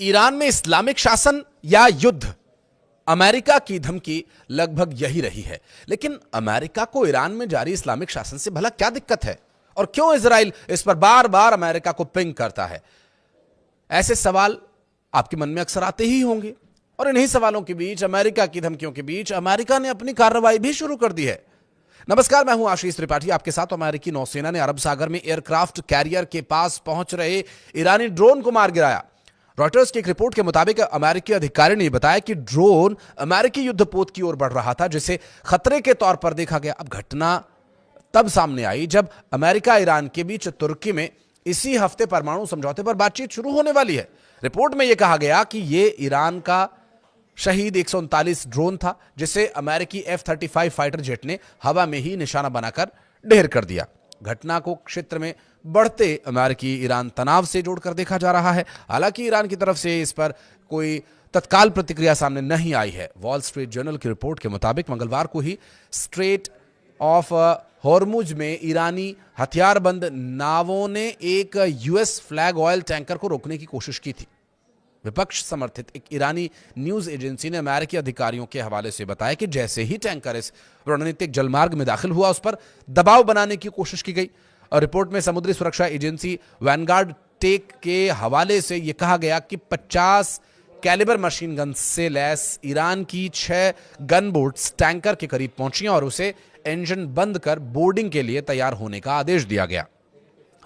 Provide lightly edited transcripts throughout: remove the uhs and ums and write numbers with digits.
Iran में Islamic शासन या युद्ध, अमेरिका की धमकी लगभग यही रही है। लेकिन अमेरिका को ईरान में जारी इस्लामिक शासन से भला क्या दिक्कत है और क्यों इजराइल इस पर बार बार अमेरिका को पिंग करता है? ऐसे सवाल आपके मन में अक्सर आते ही होंगे और इन्हीं सवालों के बीच, अमेरिका की धमकियों के बीच, अमेरिका ने अपनी कार्रवाई भी शुरू कर दी है। नमस्कार, मैं हूं आशीष त्रिपाठी आपके साथ। अमेरिकी नौसेना ने अरब सागर में एयरक्राफ्ट कैरियर के पास पहुंच रहे ईरानी ड्रोन को मार गिराया। रॉयटर्स की एक रिपोर्ट के मुताबिक अमेरिकी अधिकारी ने बताया कि ड्रोन अमेरिकी युद्धपोत की ओर बढ़ रहा था, जिसे खतरे के तौर पर देखा गया। अब घटना तब सामने आई जब अमेरिका ईरान के बीच तुर्की में इसी हफ्ते परमाणु समझौते पर बातचीत शुरू होने वाली है। रिपोर्ट में यह कहा गया कि यह ईरान का शहीद 139 ड्रोन था, जिसे अमेरिकी F-35 फाइटर जेट ने हवा में ही निशाना बनाकर ढेर कर दिया। घटना को क्षेत्र में बढ़ते अमेरिकी ईरान तनाव से जोड़कर देखा जा रहा है। हालांकि ईरान की तरफ से इस पर कोई तत्काल प्रतिक्रिया सामने नहीं आई है। वॉल स्ट्रीट जर्नल की रिपोर्ट के मुताबिक मंगलवार को ही स्ट्रेट ऑफ हॉर्मुज में ईरानी हथियारबंद नावों ने एक यूएस फ्लैग ऑयल टैंकर को रोकने की कोशिश की थी। विपक्ष समर्थित एक ईरानी न्यूज एजेंसी ने अमेरिकी अधिकारियों के हवाले से बताया कि जैसे ही टैंकर इस रणनीतिक जलमार्ग में दाखिल हुआ, उस पर दबाव बनाने की कोशिश की गई। और रिपोर्ट में समुद्री सुरक्षा एजेंसी वैनगार्ड टेक के हवाले से यह कहा गया कि 50 कैलिबर मशीन गन से लैस ईरान की 6 गन बोट्स टैंकर के करीब पहुंची और उसे इंजन बंद कर बोर्डिंग के लिए तैयार होने का आदेश दिया गया।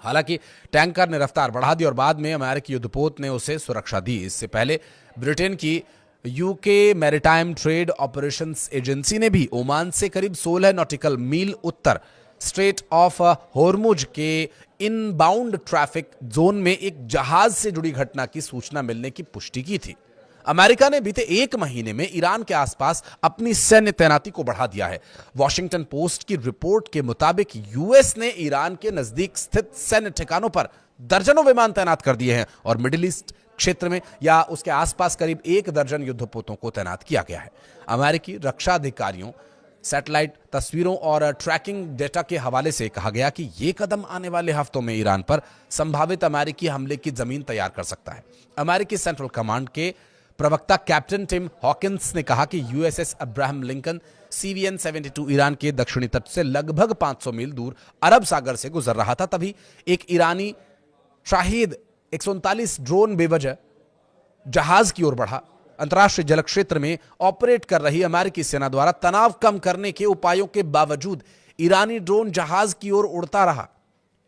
हालांकि टैंकर ने रफ्तार बढ़ा दी और बाद में अमेरिकी युद्धपोत ने उसे सुरक्षा दी। इससे पहले ब्रिटेन की UK maritime trade operations agency ने भी ओमान से करीब 16 नॉटिकल मील उत्तर स्ट्रेट ऑफ हॉर्मुज के इनबाउंड ट्रैफिक जोन में एक जहाज से जुड़ी घटना की सूचना मिलने की पुष्टि की थी। अमेरिका ने बीते 1 महीने में ईरान के आसपास अपनी सैन्य तैनाती को बढ़ा दिया है। वॉशिंगटन पोस्ट की रिपोर्ट के मुताबिक यूएस ने ईरान के नजदीक स्थित सैन्य ठिकानों पर दर्जनों विमान तैनात कर दिए हैं और मिडिल ईस्ट क्षेत्र में या उसके आसपास करीब 1 दर्जन युद्धपोतों को तैनात किया गया है। अमेरिकी रक्षा अधिकारियों, सैटेलाइट तस्वीरों और ट्रैकिंग डेटा के हवाले से कहा गया कि यह कदम आने वाले हफ्तों में ईरान पर संभावित अमेरिकी हमले की जमीन तैयार कर सकता है। अमेरिकी सेंट्रल कमांड के प्रवक्ता कैप्टन टिम हॉकिंस ने कहा कि USS Abraham Lincoln CVN-72 Iran के दक्षिणी तट से लगभग 500 मील दूर अरब सागर से गुजर रहा था। तभी एक ईरानी शाहिद 139 ड्रोन बेवजह जहाज की ओर बढ़ा। अंतर्राष्ट्रीय जल क्षेत्र में ऑपरेट कर रही अमेरिकी सेना द्वारा तनाव कम करने के उपायों के बावजूद ईरानी ड्रोन जहाज की ओर उड़ता रहा।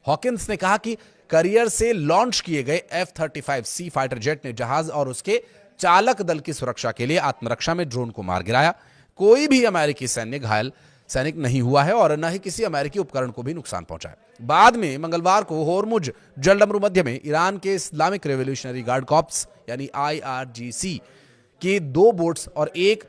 हॉकिंस ने कहा कि करियर से लॉन्च किए गए F-35C फाइटर जेट ने जहाज और उसके चालक दल की सुरक्षा के लिए आत्मरक्षा में ड्रोन को मार गिराया। कोई भी अमेरिकी सैनिक नहीं हुआ है और न ही किसी अमेरिकी उपकरण को भी नुकसान पहुंचा है। बाद में मंगलवार को हॉर्मुज जलडमरू मध्य में ईरान के इस्लामिक रेवोल्यूशनरी गार्ड कॉर्प्स यानी IRGC की 2 बोट्स और एक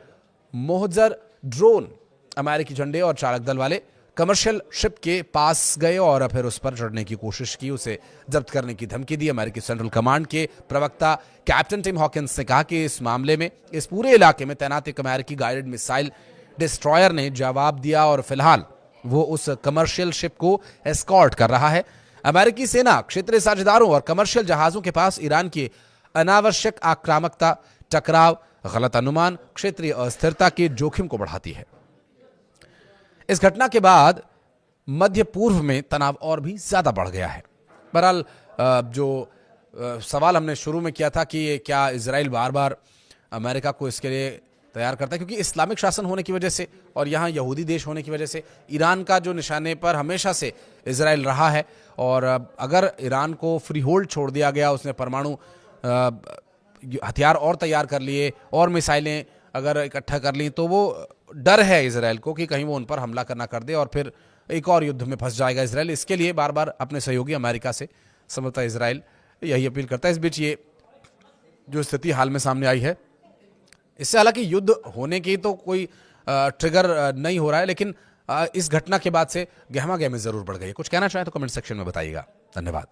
मोहजर ड्रोन अमेरिकी झंडे और चालक दल वाले कमर्शियल शिप के पास गए और फिर उस पर चढ़ने की कोशिश की, उसे जब्त करने की धमकी दी। अमेरिकी सेंट्रल कमांड के प्रवक्ता कैप्टन टिम हॉकिंस ने कहा कि इस मामले में इस पूरे इलाके में तैनात एक अमेरिकी गाइडेड मिसाइल डिस्ट्रॉयर ने जवाब दिया और फिलहाल वो उस कमर्शियल शिप को एस्कॉर्ट कर रहा है। अमेरिकी सेना क्षेत्रीय साझेदारों और कमर्शियल जहाजों के पास ईरान की अनावश्यक आक्रामकता, टकराव, गलत अनुमान, क्षेत्रीय अस्थिरता के जोखिम को बढ़ाती है। इस घटना के बाद मध्य पूर्व में तनाव और भी ज्यादा बढ़ गया है। बहरहाल जो सवाल हमने शुरू में किया था कि क्या इजराइल बार बार अमेरिका को इसके लिए तैयार करता है, क्योंकि इस्लामिक शासन होने की वजह से और यहाँ यहूदी देश होने की वजह से ईरान का जो निशाने पर हमेशा से इजराइल रहा है। और अगर ईरान को फ्री होल्ड छोड़ दिया गया, उसने परमाणु हथियार और तैयार कर लिए और मिसाइलें अगर इकट्ठा कर ली, तो वो डर है इजराइल को कि कहीं वो उन पर हमला करना कर दे और फिर एक और युद्ध में फंस जाएगा इजराइल। इसके लिए बार बार अपने सहयोगी अमेरिका से संभवतः इजराइल यही अपील करता है। इस बीच ये जो स्थिति हाल में सामने आई है, इससे हालांकि युद्ध होने की तो कोई ट्रिगर नहीं हो रहा है, लेकिन इस घटना के बाद से गहमा गहमी जरूर बढ़ गई है। कुछ कहना चाहें तो कमेंट सेक्शन में बताइएगा। धन्यवाद।